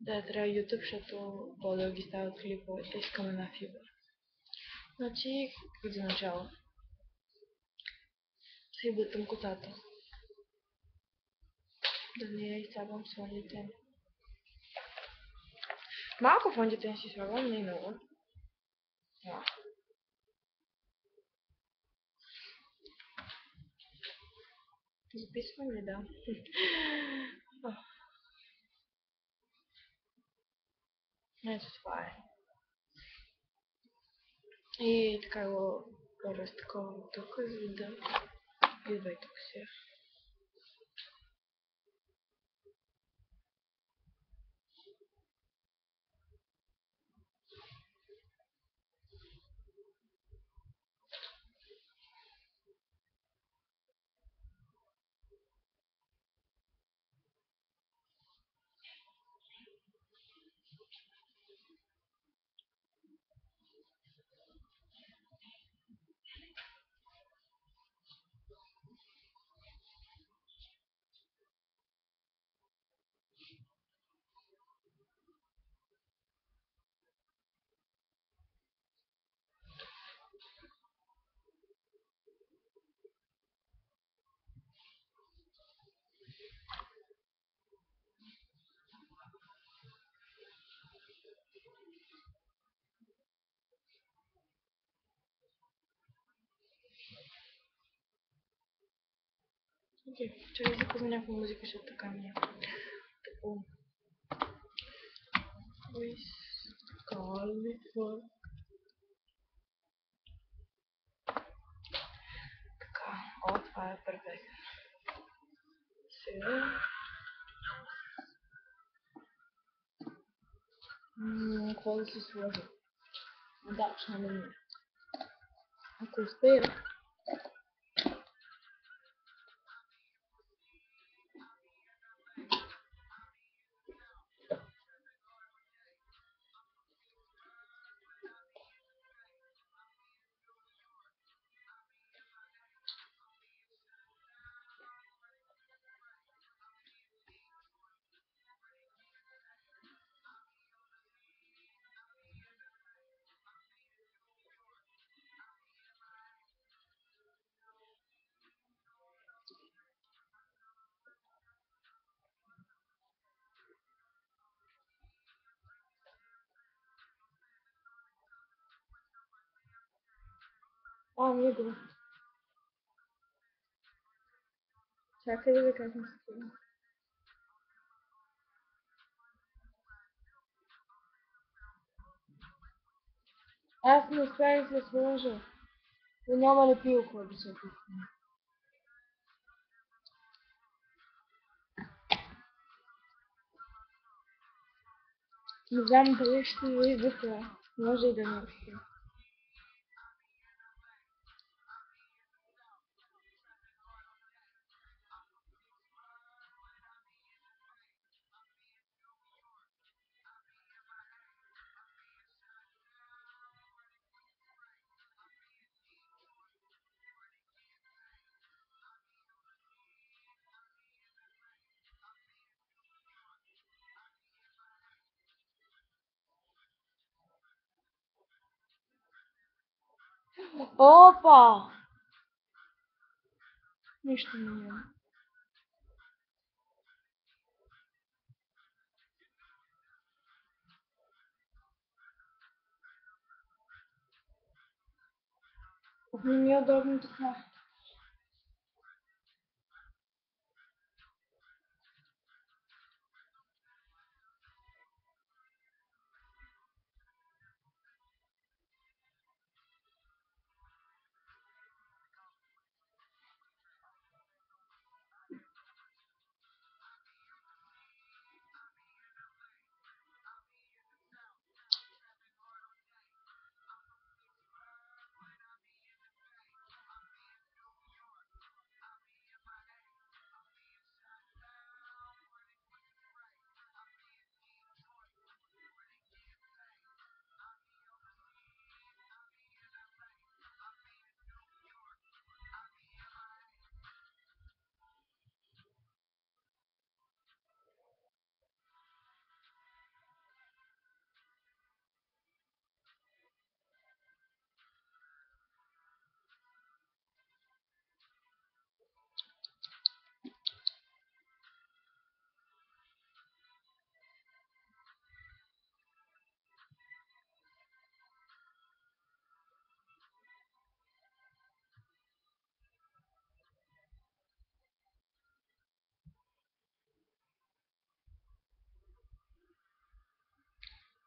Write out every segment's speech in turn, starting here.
Да, трябва YouTube, защото по-дълги стават клипове. Искаме на фибър. Значи, как за начало? Си бутам косата. Да не я изсабвам с фондите. Малко фондите не си слагам, не много. Да. Записвам ли, да? Ето това е. И така го разтаковам тук, за да идва и тук сега. Окей, чакай да пусна някаква музика, защото така ми е тъпо. Скалифа. Така, о, това е перфектно. Сега... какво да се сложи? Да, ще намерим. Ако успея... О, не го. Чакай да как ми се това. Аз не успях да се сложа. Но няма лепилко, да се опитам. Не знам дали ще излезе това. Може и да не успея. Опа! Нищо няма. Не ми е удобно така.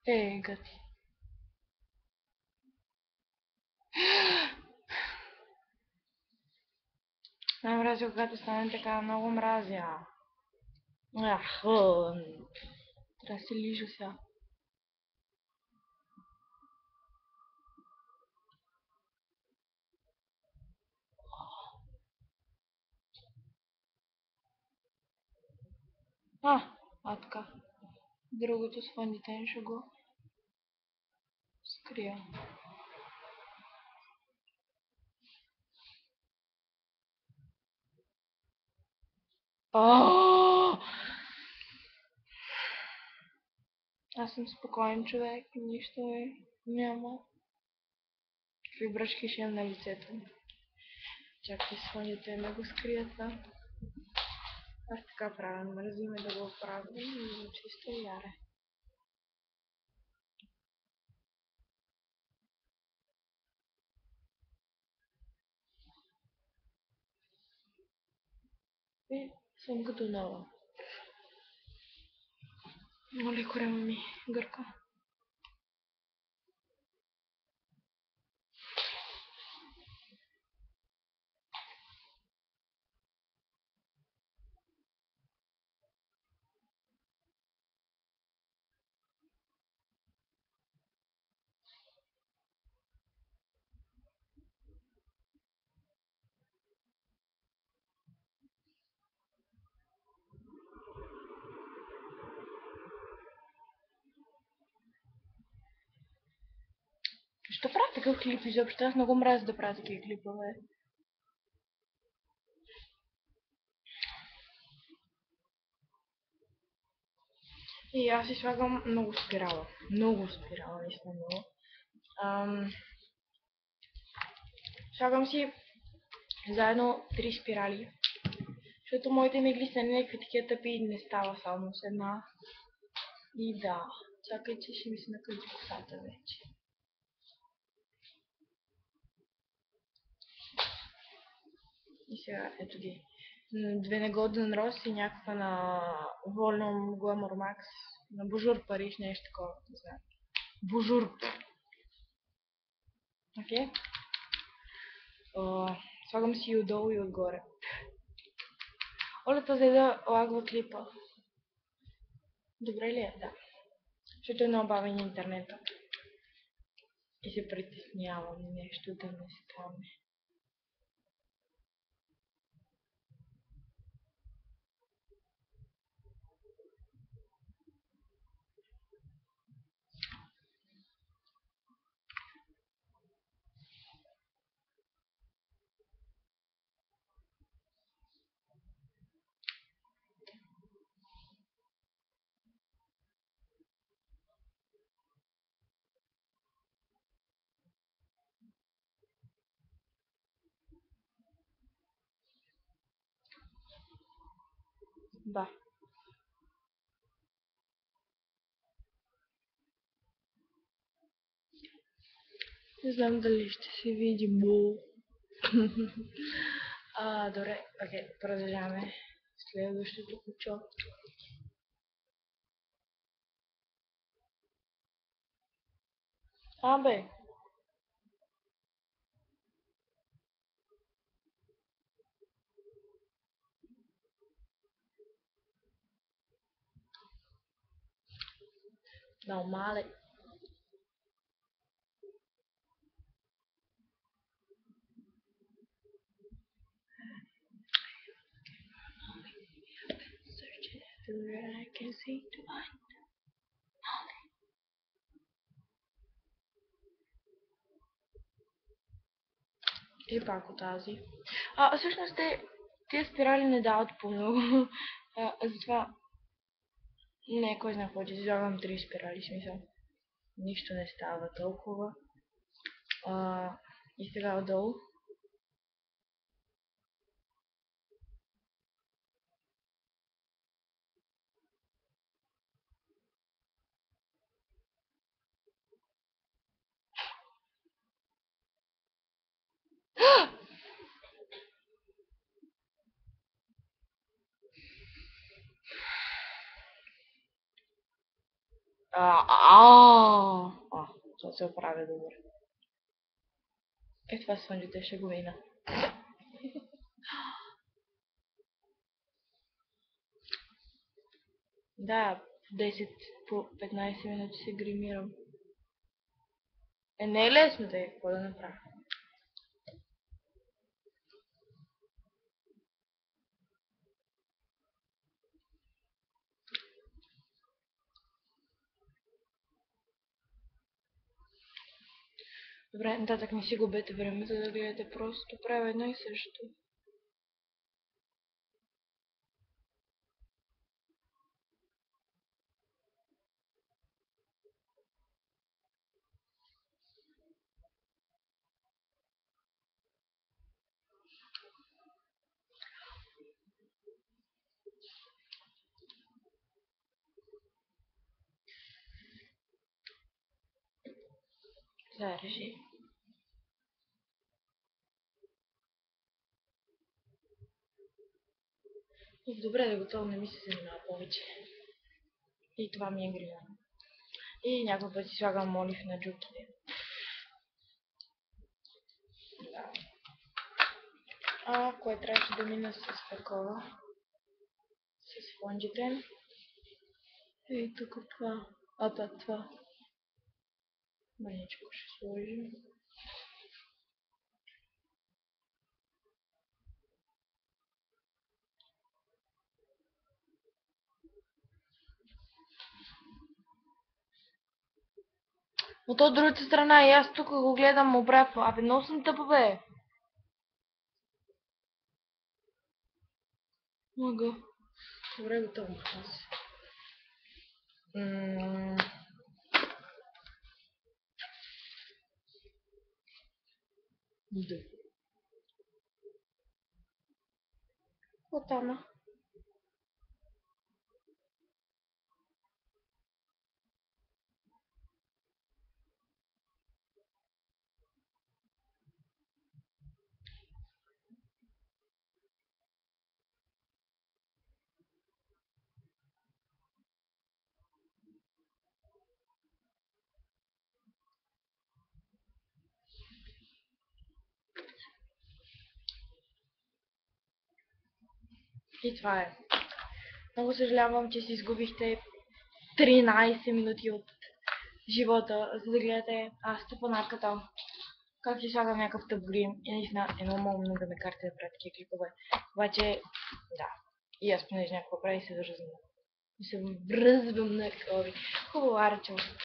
Гати. Не мразя, когато стане така, много мразя. Ах, трябва да се лижа сега. Така. Другото с фондитен ще го скрия. Аз съм спокоен човек, нищо няма. Какви бръчки ще имам на лицето ми. Чакай с фондитен да го скрия това. Аз така правя, мързи ме да го правя и чисто яре. И съм като нова. Моля, корема ми гърка. Що правя такъв клип изобщо? Аз много мразя да правя такива клипове. И аз си слагам много спирала. Много спирала, наистина много. Слагам си заедно 3 спирали. Защото моите мигли са някакви такива тъпи и не става само с една. И да, чакай, че ще ми се накъде косата вече. И сега, ето ги. Две на Golden Rose и някаква на Volume Glamour Max. На Божур Париж, нещо такова. Не знам. Божур. Окей? Слагам си и отдолу и отгоре. Оля, тази да лагва клипа. Добре ли е? Да. Защото е много бавен интернета. И се притеснявам нещо да не стане. Да. Не знам дали ще се види бул. Добре, окей, продължаваме. Следващото кучо. Бе. Нормале. Searching everywhere I can see to find. И пак от тази. Всъщност тези спирали не дават по много. Затова не, кой знае какво, че слагам 3 спирали, смисъл. Нищо не става толкова. И сега отдолу. Това се оправя добре. Това сонджите шеговина. Да, 10 по 15 минути се гримирам. Не е лесно да е, какво да направя. Добре, нататък не си губете времето да гледате, просто правя едно и също. Да, реши. Добре, да готово не ми се занимава повече. И това ми е грива. И някой път си слагам олив на джуките. Да. Кое трябваше да мина с такова? С фонджите. И тук това. Това. Маничко ще сложим. Но то от другата страна и аз тук го гледам обратно. Абе, много съм тъпа, бе. Мога. Добре, готово. Да. Отама. И това е. Много съжалявам, че си изгубихте 13 минути от живота, за да гледате стъпанарката. Как си слагам някакъв тъп грим и наистина е много умно да ме карате да правя такива клипове. Обаче, да. И аз понеже някакво прави се връзвам. И се връзвам на кори. Хубаво, арчо.